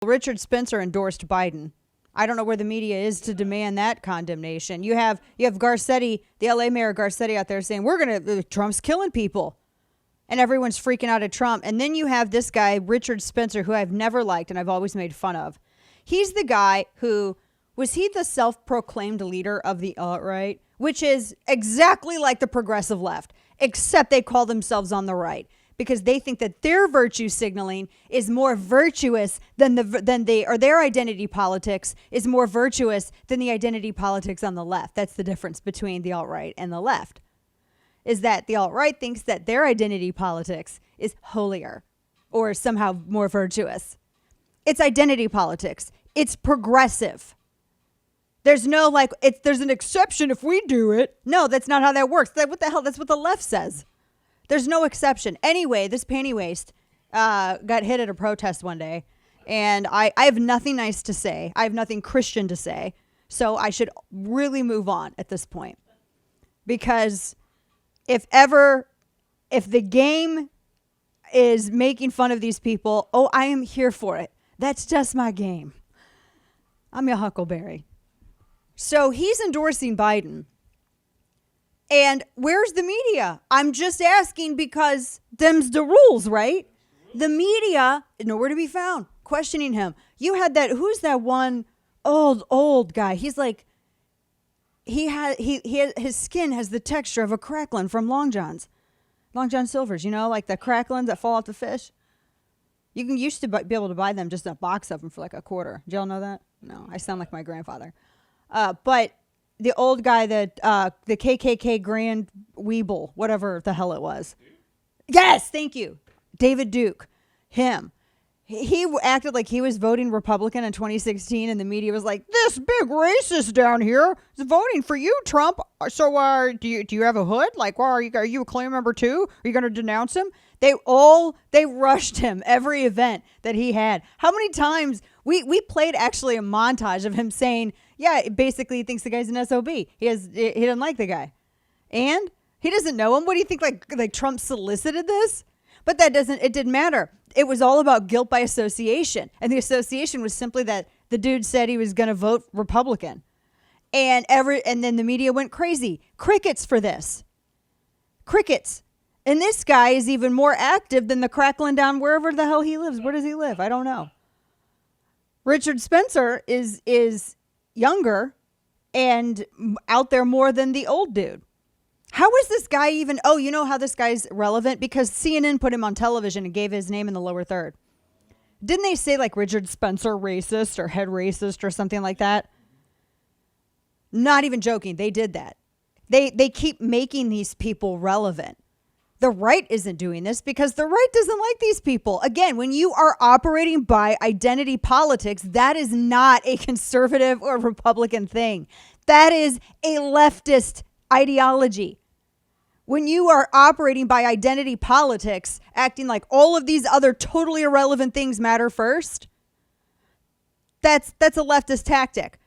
Richard Spencer endorsed Biden. I don't know where the media is to demand that condemnation. You have Garcetti, the LA mayor Garcetti out there saying, Trump's killing people. And everyone's freaking out at Trump. And then you have this guy, Richard Spencer, who I've never liked and I've always made fun of. He's the guy who, was he the self-proclaimed leader of the alt-right? Which is exactly like the progressive left, except they call themselves on the right. Because they think that their virtue signaling is more virtuous than their identity politics is more virtuous than the identity politics on the left. That's the difference between the alt-right and the left. Is that the alt-right thinks that their identity politics is holier or somehow more virtuous. It's identity politics. It's progressive. There's no there's an exception if we do it. No, that's not how that works. What the hell? That's what the left says. There's no exception. Anyway, this panty waist got hit at a protest one day, and I have nothing nice to say. I have nothing Christian to say. So I should really move on at this point. Because if the game is making fun of these people, I am here for it. That's just my game. I'm your Huckleberry. So he's endorsing Biden. And where's the media? I'm just asking because them's the rules, right? The media, nowhere to be found, questioning him. You had who's that one old guy? He's like, his skin has the texture of a cracklin from Long John Silver's, like the cracklins that fall off the fish. You used to be able to buy them, just a box of them for like $0.25. Did y'all know that? No, I sound like my grandfather. But the old guy that the KKK Grand Weeble, whatever the hell it was. Yes, thank you. David Duke, him. He acted like he was voting Republican in 2016, and the media was like, "This big racist down here is voting for you, Trump. So, do you have a hood? Like, well, are you a Klan member too? Are you going to denounce him?" They rushed him every event that he had. How many times we played actually a montage of him saying, "Yeah, basically he thinks the guy's an SOB. He doesn't like the guy, and he doesn't know him. What do you think? Like Trump solicited this?" But it didn't matter. It was all about guilt by association. And the association was simply that the dude said he was going to vote Republican. And then the media went crazy. Crickets for this. Crickets. And this guy is even more active than the crackling down wherever the hell he lives. Where does he live? I don't know. Richard Spencer is younger and out there more than the old dude. How is this guy even? Oh, you know how this guy's relevant? Because CNN put him on television and gave his name in the lower third. Didn't they say like Richard Spencer racist or head racist or something like that? Not even joking. They did that. They keep making these people relevant. The right isn't doing this because the right doesn't like these people. Again, when you are operating by identity politics, that is not a conservative or Republican thing. That is a leftist ideology. When you are operating by identity politics, acting like all of these other totally irrelevant things matter first, that's a leftist tactic.